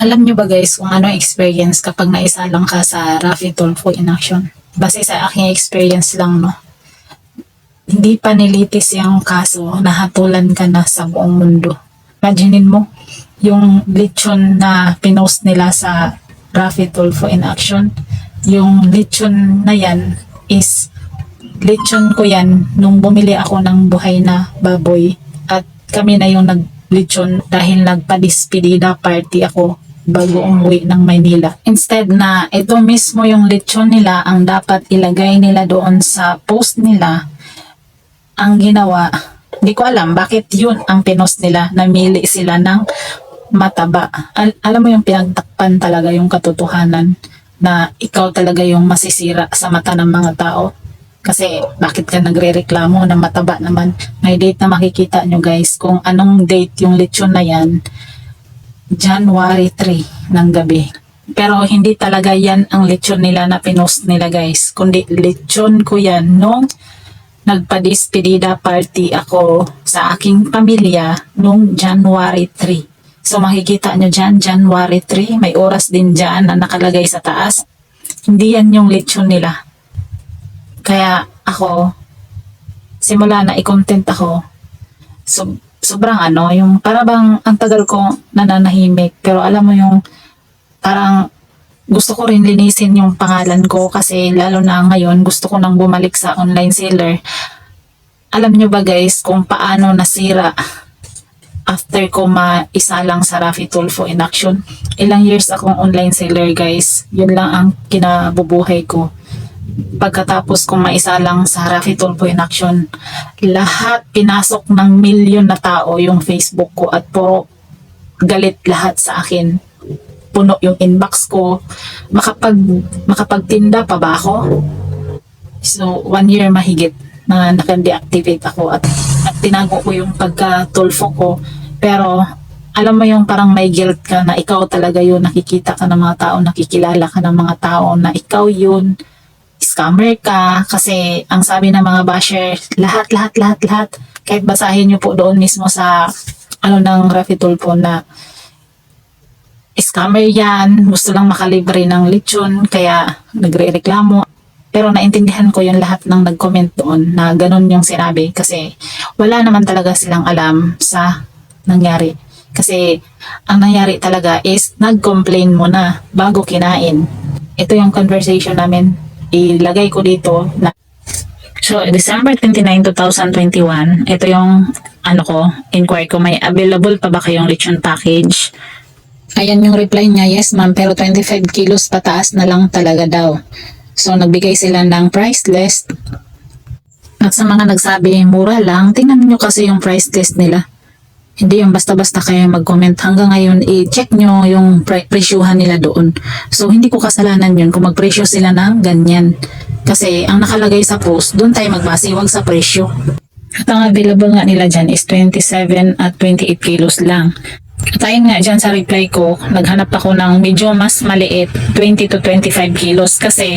Alam nyo ba guys kung ano experience kapag naisalang ka sa Raffy Tulfo in action? Base sa aking experience lang, no? Hindi pa nilitis yung kaso, nahatulan ka na sa buong mundo. Imaginein mo, yung lechon na pinost nila sa Raffy Tulfo in action, yung lechon na yan is lechon ko yan nung bumili ako ng buhay na baboy at kami na yung naglechon dahil nagpa-despedida party ako bago umuwi ng Maynila. Instead na ito mismo yung lechon nila ang dapat ilagay nila doon sa post nila, ang ginawa, hindi ko alam bakit yun ang pinost nila, namili sila ng mataba. Alam mo yung pinagtakpan talaga yung katotohanan na ikaw talaga yung masisira sa mata ng mga tao. Kasi bakit ka nagre-reklamo na mataba naman? May date na makikita nyo guys kung anong date yung lechon na yan. January 3 ng gabi. Pero hindi talaga yan ang lechon nila na pinost nila guys. Kundi lechon ko yan nung nagpa-despedida party ako sa aking pamilya nung January 3. So makikita nyo dyan, January 3, may oras din dyan na nakalagay sa taas. Hindi yan yung lechon nila. Kaya ako, simula na i-content ako, sobrang yung para bang ang tagal ko nananahimik. Pero alam mo yung parang gusto ko rin linisin yung pangalan ko kasi lalo na ngayon gusto ko nang bumalik sa online seller. Alam nyo ba guys kung paano nasira after ko maisalang sa Raffy Tulfo in action? Ilang years akong online seller guys. Yun lang ang kinabubuhay ko. Pagkatapos kong maisalang sa Raffy Tulfo in action, lahat pinasok ng milyon na tao yung Facebook ko at puro galit lahat sa akin. Puno yung inbox ko. Makapagtinda pa ba ako? So 1 year mahigit na naka-deactivate ako at tinago ko yung pagka-Tulfo ko. Pero alam mo yung parang may guilt ka na ikaw talaga yun, nakikita ka ng mga tao, nakikilala ka ng mga tao na ikaw yun, scammer ka. Kasi ang sabi ng mga basher, lahat, kahit basahin nyo po doon mismo sa ng Raffy Tulfo na scammer yan, gusto lang makalibre ng lechon, kaya nagre-reklamo. Pero naintindihan ko yung lahat ng nag-comment doon na ganun yung sinabi kasi wala naman talaga silang alam sa nangyari. Kasi ang nangyari talaga is nag-complain muna bago kinain. Ito yung conversation namin. Ilagay ko dito na so December 29, 2021, ito yung inquire ko, may available pa ba kayong lechon package? Ayan yung reply niya, yes ma'am, pero 25 kilos pataas na lang talaga daw. So nagbigay sila ng price list. At sa mga nagsabi mura lang, tingnan nyo kasi yung price list nila. Hindi yung basta-basta kayo mag-comment. Hanggang ngayon, i-check nyo yung presyuhan nila doon. So hindi ko kasalanan yun kung magpresyo sila ng ganyan. Kasi ang nakalagay sa post, doon tayo magbase, wag sa presyo. At ang available nga nila dyan is 27 at 28 kilos lang. At ayun nga dyan sa reply ko, naghanap ako ng medyo mas maliit, 20 to 25 kilos kasi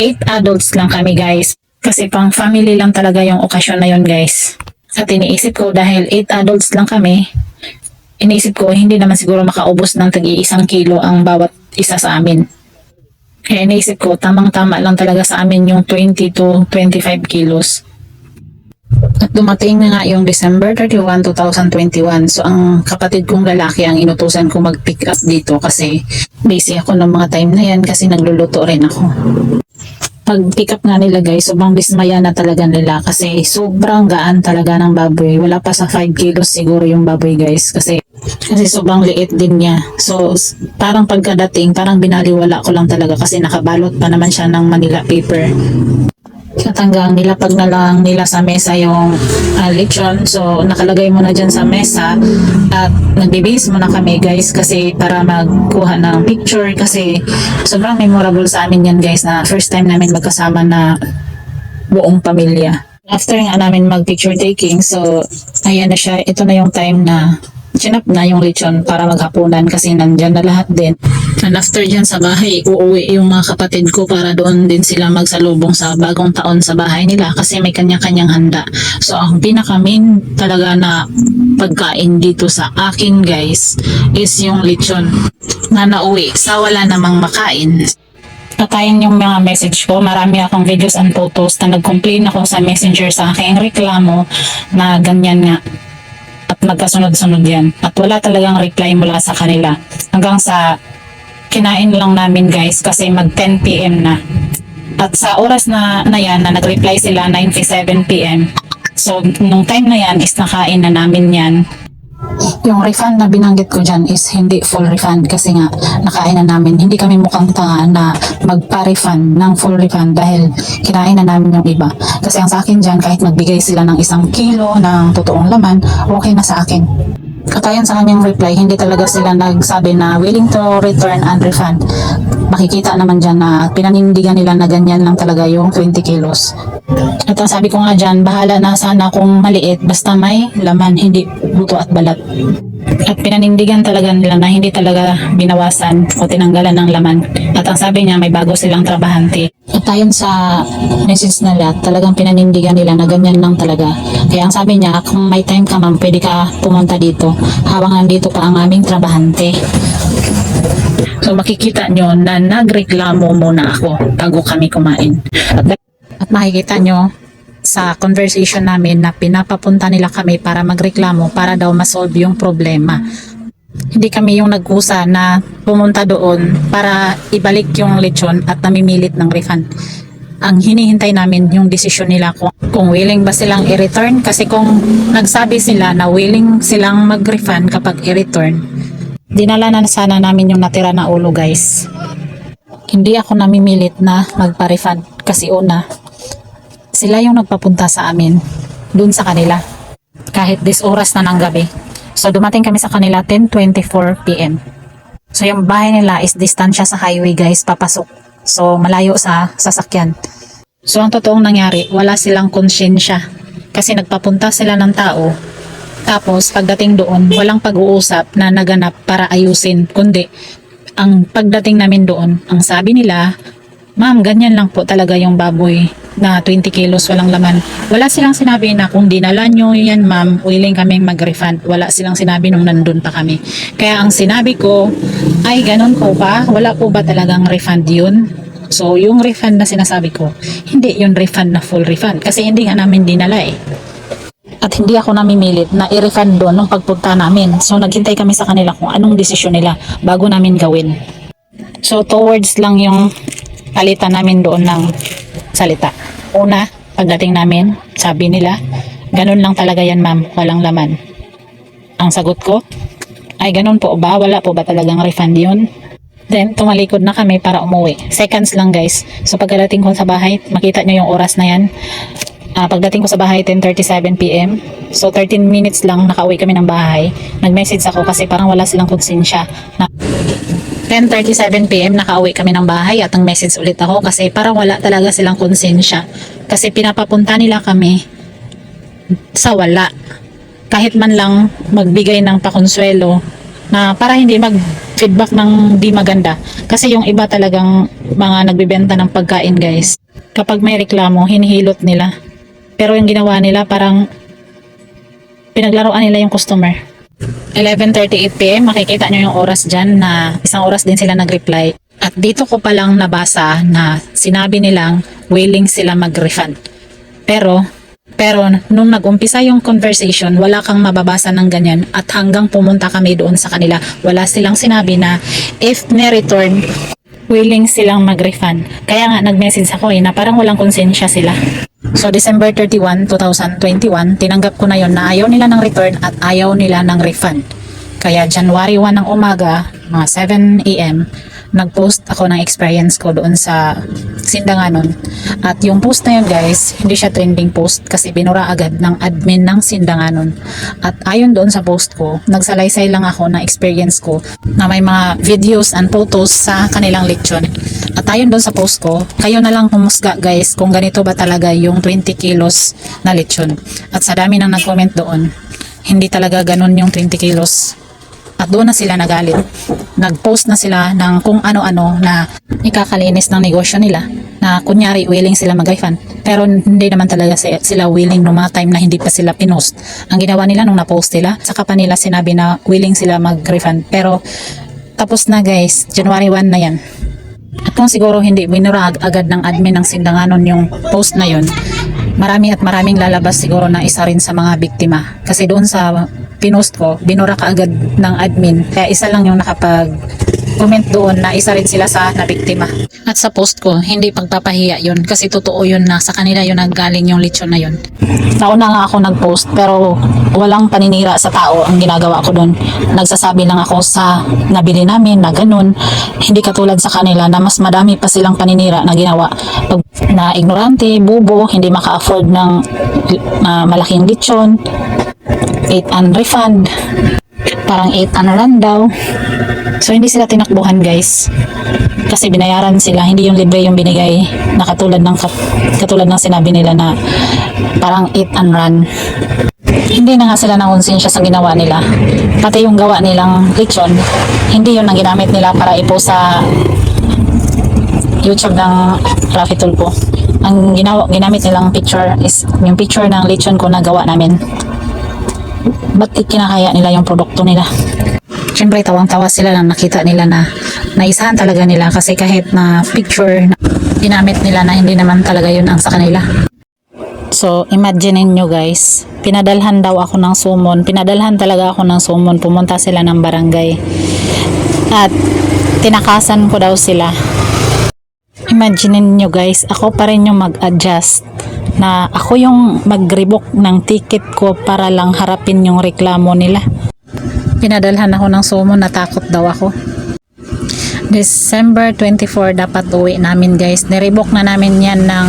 8 adults lang kami guys. Kasi pang family lang talaga yung okasyon na yun guys. At iniisip ko dahil 8 adults lang kami, iniisip ko hindi naman siguro makaubos ng tag-1 kilo ang bawat isa sa amin. Kaya iniisip ko tamang-tama lang talaga sa amin yung 20 to 25 kilos. At dumating na nga yung December 31, 2021. So ang kapatid kong lalaki ang inutusan ko mag-pick up dito kasi busy ako ng mga time na yan kasi nagluluto rin ako. Pag-pick up nga nila guys, sobrang dismaya na talaga nila kasi sobrang gaan talaga ng baboy. Wala pa sa 5 kilos siguro yung baboy guys kasi sobrang liit din niya. So parang pagkadating, parang binaliwala ko lang talaga kasi nakabalot pa naman siya ng Manila paper. At hanggang nilapag na lang nila sa mesa yung lechon. So nakalagay mo na dyan sa mesa at nagbibihis muna kami guys kasi para magkuha ng picture kasi sobrang memorable sa amin yan guys na first time namin magkasama na buong pamilya. After nga namin mag picture taking, so ayan na siya, ito na yung time na chinap na yung lechon para maghapunan kasi nandyan na lahat din. And after dyan sa bahay, uuwi yung mga kapatid ko para doon din sila magsalubong sa bagong taon sa bahay nila kasi may kanya-kanyang handa. So ang pinaka-main talaga na pagkain dito sa akin guys is yung lechon. na nauwi sa wala namang makain. Patayin yung mga message ko. Marami akong videos and photos na nag-complain ako sa messenger sa aking reklamo na ganyan nga. At magkasunod-sunod yan. At wala talagang reply mula sa kanila. Hanggang sa kinain lang namin guys kasi mag 10 PM na. At sa oras na yan na nag-reply sila 9:07 PM. So nung time na yan is nakain na namin yan. Yung refund na binanggit ko dyan is hindi full refund kasi nga nakain na namin. Hindi kami mukhang tanga na magpa-refund ng full refund dahil kinain na namin yung iba. Kasi ang sa akin dyan, kahit magbigay sila ng 1 kilo ng totoong laman, okay na sa akin. Katayan sa kanyang reply, hindi talaga sila nagsabi na willing to return and refund. Makikita naman dyan na pinanindigan nila na ganyan lang talaga yung 20 kilos. At ang sabi ko nga dyan, bahala na sana kung maliit basta may laman, hindi buto at balat. At pinanindigan talaga nila na hindi talaga binawasan o tinanggalan ng laman. At ang sabi niya, may bago silang trabahante. At ayon sa message nila, talagang pinanindigan nila na ganyan lang talaga. Kaya ang sabi niya, kung may time ka ma'am, pwede ka pumunta dito habang nandito pa ang aming trabahante. So makikita nyo na nagreklamo muna ako bago kami kumain. At makikita nyo sa conversation namin na pinapapunta nila kami para magreklamo para daw masolve yung problema. Hindi kami yung nag-usa na pumunta doon para ibalik yung lechon at namimilit ng refund. Ang hinihintay namin yung desisyon nila kung willing ba silang i-return, kasi kung nagsabi sila na willing silang mag-refund kapag i-return, dinala na sana namin yung natira na ulo guys. Hindi ako namimilit na magpa-refund kasi una, sila yung nagpapunta sa amin dun sa kanila kahit 10 oras na ng gabi. So dumating kami sa kanila 10:24 PM. So yung bahay nila is distansya sa highway guys, papasok. So malayo sa sasakyan. So ang totoong nangyari, wala silang konsyensya kasi nagpapunta sila ng tao. Tapos pagdating doon, walang pag-uusap na naganap para ayusin, kundi ang pagdating namin doon, ang sabi nila, ma'am, ganyan lang po talaga yung baboy na 20 kilos walang laman. Wala silang sinabi na kung dinala nyo yan ma'am, willing kaming mag-refund. Wala silang sinabi nung nandun pa kami. Kaya ang sinabi ko, ay ganun po ba? Wala po ba talagang refund yun? So yung refund na sinasabi ko, hindi yung refund na full refund kasi hindi nga namin dinala eh. At hindi ako namimilit na i-refund doon nung pagpunta namin. So naghintay kami sa kanila kung anong desisyon nila bago namin gawin. So towards lang yung palitan namin doon ng salita. Una, pagdating namin, sabi nila, ganun lang talaga yan ma'am, walang laman. Ang sagot ko, ay ganun po ba? Wala po ba talagang refund yun? Then, tumalikod na kami para umuwi. Seconds lang guys. So pagdating ko sa bahay, makita nyo yung oras na yan. Pagdating ko sa bahay, 10:37 PM. So 13 minutes lang nakauwi kami ng bahay. Nag-message ako kasi parang wala silang konsensya na 10:37 PM nakauwi kami ng bahay at ang message ulit ako kasi parang wala talaga silang konsensya kasi pinapapunta nila kami sa wala, kahit man lang magbigay ng pakonsuelo na para hindi mag-feedback ng di maganda. Kasi yung iba talagang mga nagbibenta ng pagkain guys, kapag may reklamo hinihilot nila, pero yung ginawa nila parang pinaglaruan nila yung customer. 11:38 PM, makikita nyo yung oras dyan na 1 oras din sila nag-reply. At dito ko palang nabasa na sinabi nilang willing sila mag-refund. Pero nung nag-umpisa yung conversation, wala kang mababasa ng ganyan at hanggang pumunta kami doon sa kanila, wala silang sinabi na if ni-return, willing silang mag-refund. Kaya nga nag-message ako na parang walang konsensya sila. So December 31, 2021, tinanggap ko na yon na ayaw nila ng return at ayaw nila ng refund. Kaya January 1 ng umaga, mga 7 AM, nag-post ako ng experience ko doon sa Sindanganon. At yung post na yun guys, hindi siya trending post kasi binura agad ng admin ng Sindanganon. At ayon doon sa post ko, nagsalaysay lang ako ng experience ko na may mga videos and photos sa kanilang lechon. At ayon doon sa post ko, kayo na lang humusga guys kung ganito ba talaga yung 20 kilos na lechon. At sa dami nang nag-comment doon, hindi talaga ganun yung 20 kilos. At doon na sila nagalit. Nag-post na sila ng kung ano-ano na ikakalinis ng negosyo nila. Na kunyari willing sila mag-refund. Pero hindi naman talaga sila willing nung mga time na hindi pa sila pinost. Ang ginawa nila nung na-post nila, saka pa nila sinabi na willing sila mag-refund. Pero tapos na guys, January 1 na yan. At kung siguro hindi binura agad ng admin ng Sindanganon yung post na yun, marami at maraming lalabas siguro na isa rin sa mga biktima. Kasi doon sa pinost ko, binura ka agad ng admin. Kaya isa lang yung nakapag-comment doon na isa rin sila sa nabiktima. At sa post ko, hindi pagpapahiya yun. Kasi totoo yun na sa kanila yun nanggaling yung lechon na yun. Nauna nga ako nag-post pero walang paninira sa tao ang ginagawa ko doon. Nagsasabi lang ako sa nabili namin na ganun. Hindi katulad sa kanila na mas madami pa silang paninira na ginawa. Pag na ignorante, bubo, hindi maka-afford ng malaking lechon, 8 unrefund, parang 8 run daw. So hindi sila tinakbuhan guys, kasi binayaran sila, hindi yung libre yung binigay na katulad ng sinabi nila na parang 8 run. Hindi na nga sila nakonsensya sa ginawa nila, pati yung gawa nilang lechon, hindi yun ang ginamit nila para ipost sa YouTube ng Rafi Tulpo. Ang ginamit nilang picture is yung picture ng lechon ko na gawa namin. Ba't kinakaya nila yung produkto nila? Siyempre tawang-tawa sila lang nakita nila na naisahan talaga nila, kasi kahit na picture na ginamit nila na hindi naman talaga yun ang sa kanila. So imagine nyo guys, pinadalhan daw ako ng sumon, pinadalhan talaga ako ng sumon, pumunta sila ng barangay at tinakasan ko daw sila. Imagine nyo guys, ako pa rin yung mag-adjust na ako yung mag-revoke ng ticket ko para lang harapin yung reklamo nila. Pinadalhan ako ng sumon, natakot daw ako. December 24 dapat uwi namin guys. Nirevoke na namin yan ng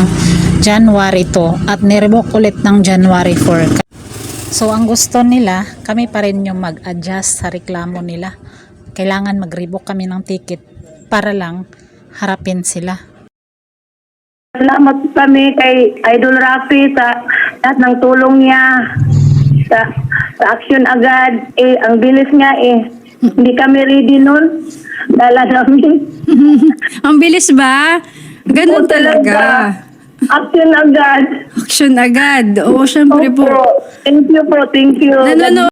January 2 at nirevoke ulit ng January 4. So ang gusto nila, kami pa rin yung mag-adjust sa reklamo nila. Kailangan mag-revoke kami ng ticket para lang harapin sila. Salamat kami kay Idol Rafi sa lahat ng tulong niya sa action agad. Ang bilis niya hindi kami ready nun. Dala namin. Ang bilis ba? Ganun Oo, talaga. Action agad. Action agad. Oo, syempre po. Thank you po. Thank you. Nanonood